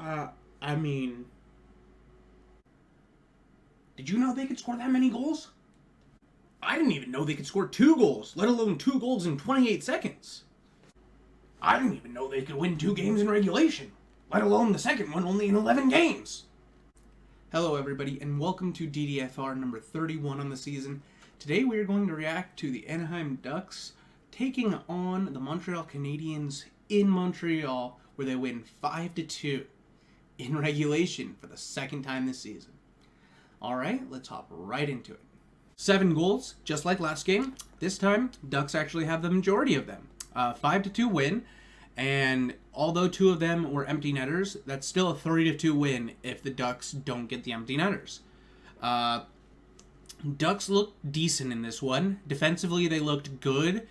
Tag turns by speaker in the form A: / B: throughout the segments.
A: I mean, did you know they could score that many goals? I didn't even know they could score 2 goals, let alone 2 goals in 28 seconds. I didn't even know they could win 2 games in regulation, let alone the second one only in 11 games. Hello everybody, and welcome to DDFR number 31 on the season. Today we are going to react to the Anaheim Ducks taking on the Montreal Canadiens in Montreal, where they win 5-2 in regulation for the second time this season. Alright, let's hop right into it. 7 goals, just like last game. This time, Ducks actually have the majority of them. 5-2 win, and although 2 of them were empty netters, that's still a 3-2 win if the Ducks don't get the empty netters. Ducks looked decent in this one. Defensively, they looked good,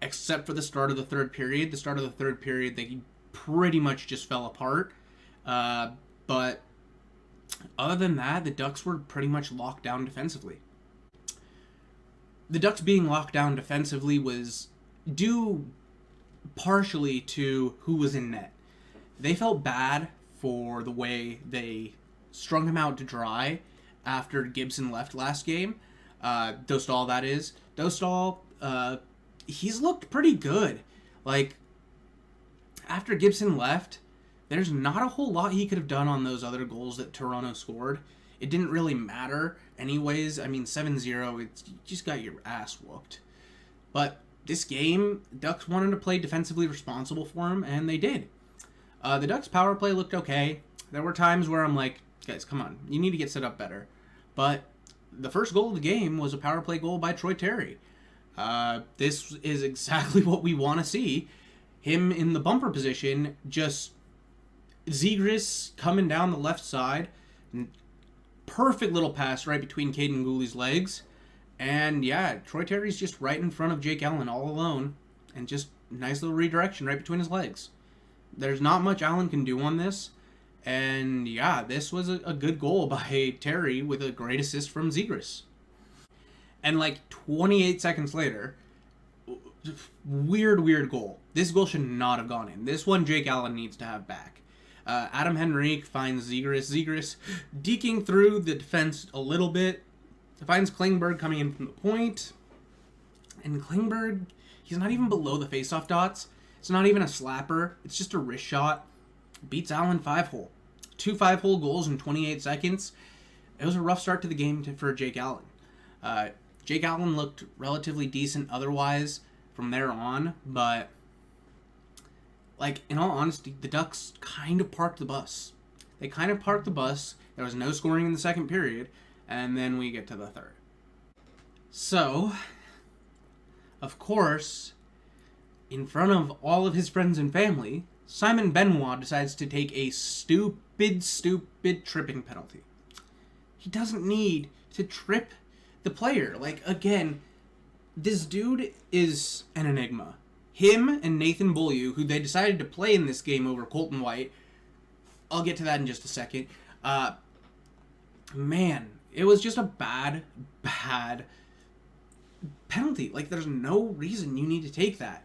A: except for the start of the third period. The start of the third period, they pretty much just fell apart. But other than that, the Ducks were pretty much locked down defensively. The Ducks being locked down defensively was due partially to who was in net. They felt bad for the way they strung him out to dry after Gibson left last game. Dostal, that is. Dostal, he's looked pretty good. Like, after Gibson left, there's not a whole lot he could have done on those other goals that Toronto scored. It didn't really matter anyways. I mean, 7-0, you just got your ass whooped. But this game, Ducks wanted to play defensively responsible for him, and they did. The Ducks' power play looked okay. There were times where I'm like, guys, come on, you need to get set up better. But the first goal of the game was a power play goal by Troy Terry. This is exactly what we want to see. Him in the bumper position, just Zegras coming down the left side. Perfect little pass right between Caden Gooley's legs. And yeah, Troy Terry's just right in front of Jake Allen all alone. And just nice little redirection right between his legs. There's not much Allen can do on this. And yeah, this was a good goal by Terry with a great assist from Zegras. And like 28 seconds later, weird goal. This goal should not have gone in. This one Jake Allen needs to have back. Adam Henrique finds Zegras. Zegras deking through the defense a little bit. Finds Klingberg coming in from the point. And Klingberg, he's not even below the faceoff dots. It's not even a slapper. It's just a wrist shot. Beats Allen 5-hole. 2 5-hole goals in 28 seconds. It was a rough start to the game for Jake Allen. Jake Allen looked relatively decent otherwise from there on, but like, in all honesty, the Ducks kind of parked the bus. They kind of parked the bus. There was no scoring in the second period, and then we get to the third. So, of course, in front of all of his friends and family, Simon Benoit decides to take a stupid tripping penalty. He doesn't need to trip the player. Like, again, this dude is an enigma. Him and Nathan Beaulieu, who they decided to play in this game over Colton White, I'll get to that in just a second. Man, it was just a bad penalty. Like, there's no reason you need to take that.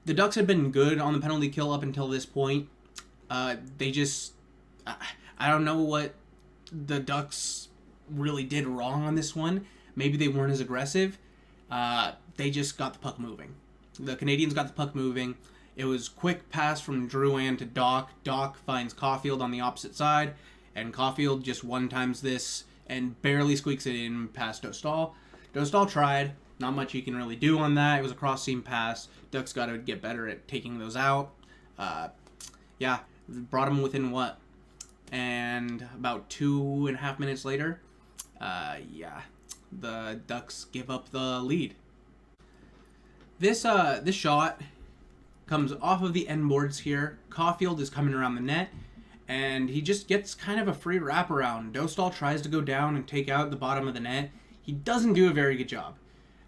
A: The Ducks had been good on the penalty kill up until this point. They just, I don't know what the Ducks really did wrong on this one. Maybe they weren't as aggressive. They just got the puck moving. The Canadiens got the puck moving. It was quick pass from Drouin to Doc. Doc finds Caulfield on the opposite side, and Caulfield just one-times this and barely squeaks it in past Dostal. Dostal tried. Not much he can really do on that. It was a cross-seam pass. Ducks got to get better at taking those out. Yeah, brought him within what? And about 2.5 minutes later, yeah, the Ducks give up the lead. This shot comes off of the end boards here. Caulfield is coming around the net, and he just gets kind of a free wraparound. Dostal tries to go down and take out the bottom of the net. He doesn't do a very good job.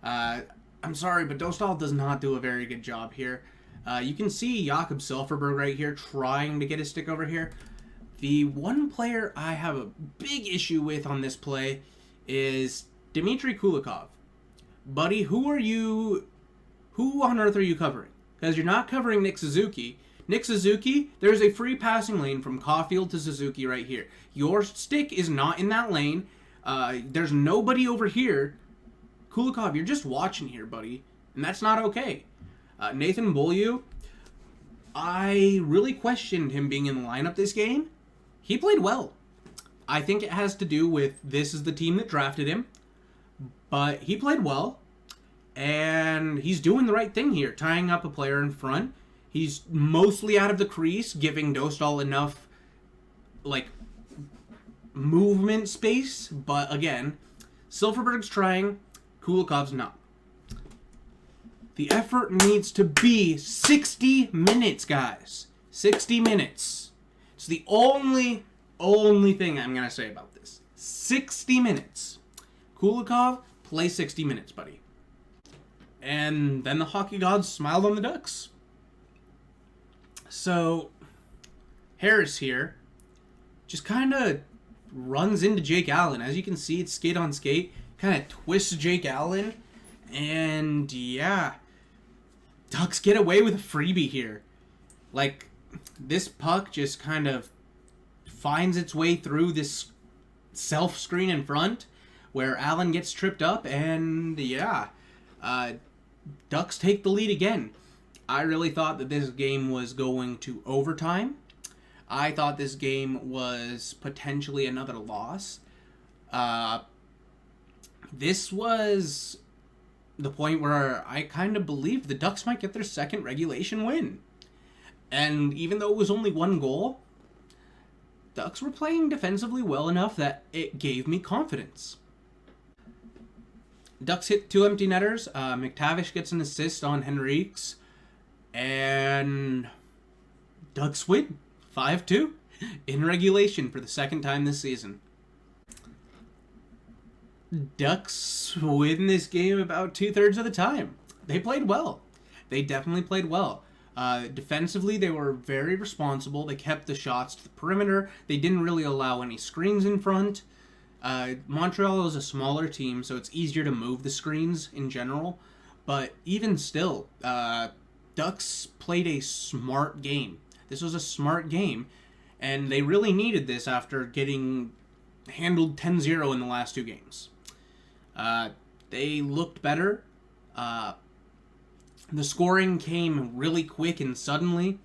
A: I'm sorry, but Dostal does not do a very good job here. You can see Jakob Silfverberg right here trying to get his stick over here. The one player I have a big issue with on this play is Dmitry Kulikov. Buddy, who on earth are you covering? Because you're not covering Nick Suzuki. Nick Suzuki, there's a free passing lane from Caulfield to Suzuki right here. Your stick is not in that lane. There's nobody over here. Kulikov, you're just watching here, buddy. And that's not okay. Nathan Beaulieu, I really questioned him being in the lineup this game. He played well. I think it has to do with this is the team that drafted him. But he played well. And he's doing the right thing here, tying up a player in front. He's mostly out of the crease, giving Dostal enough, movement space. But again, Silfverberg's trying, Kulikov's not. The effort needs to be 60 minutes, guys. 60 minutes. It's the only thing I'm going to say about this. 60 minutes. Kulikov, play 60 minutes, buddy. And then the hockey gods smiled on the Ducks. So, Harris here just kind of runs into Jake Allen. As you can see, it's skate on skate. Kind of twists Jake Allen. And, yeah. Ducks get away with a freebie here. This puck just kind of finds its way through this self-screen in front where Allen gets tripped up. And, yeah. Ducks take the lead again. I really thought that this game was going to overtime. I thought this game was potentially another loss. This was the point where I kind of believed the Ducks might get their second regulation win. And even though it was only one goal, Ducks were playing defensively well enough that it gave me confidence. Ducks hit 2 empty netters. McTavish gets an assist on Henriques. And Ducks win 5-2 in regulation for the second time this season. Ducks win this game about 2/3 of the time. They played well. They definitely played well. Defensively, they were very responsible. They kept the shots to the perimeter. They didn't really allow any screens in front. Montreal is a smaller team, so it's easier to move the screens in general. But even still, Ducks played a smart game. This was a smart game, and they really needed this after getting handled 10-0 in the last 2 games. They looked better. The scoring came really quick and suddenly,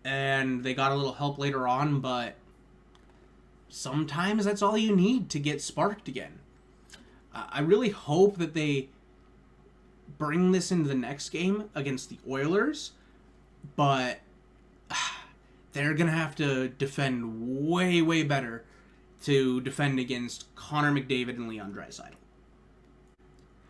A: and they got a little help later on, but sometimes that's all you need to get sparked again. I really hope that they bring this into the next game against the Oilers, but they're going to have to defend way, way better to defend against Connor McDavid and Leon Draisaitl.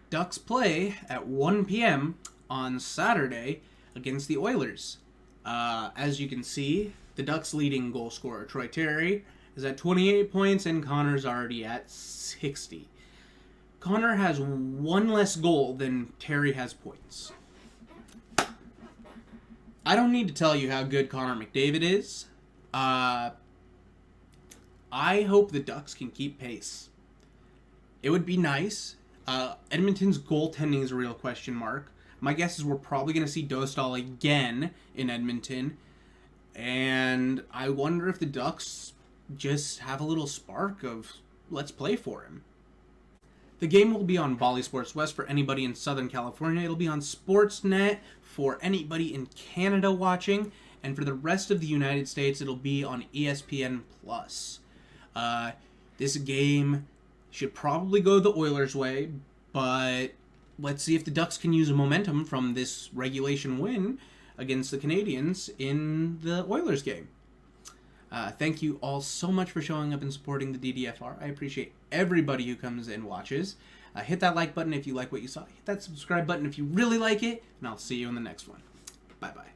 A: Ducks play at 1 p.m. on Saturday against the Oilers. As you can see, the Ducks' leading goal scorer, Troy Terry, is at 28 points, and Connor's already at 60. Connor has 1 less goal than Terry has points. I don't need to tell you how good Connor McDavid is. I hope the Ducks can keep pace. It would be nice. Edmonton's goaltending is a real question mark. My guess is we're probably going to see Dostal again in Edmonton. And I wonder if the Ducks just have a little spark of let's play for him. The game will be on Bally Sports West for anybody in Southern California. It'll be on Sportsnet for anybody in Canada watching. And for the rest of the United States, it'll be on ESPN+. This game should probably go the Oilers' way, but let's see if the Ducks can use momentum from this regulation win against the Canadiens in the Oilers game. Thank you all so much for showing up and supporting the DDFR. I appreciate everybody who comes and watches. Hit that like button if you like what you saw. Hit that subscribe button if you really like it, and I'll see you in the next one. Bye-bye.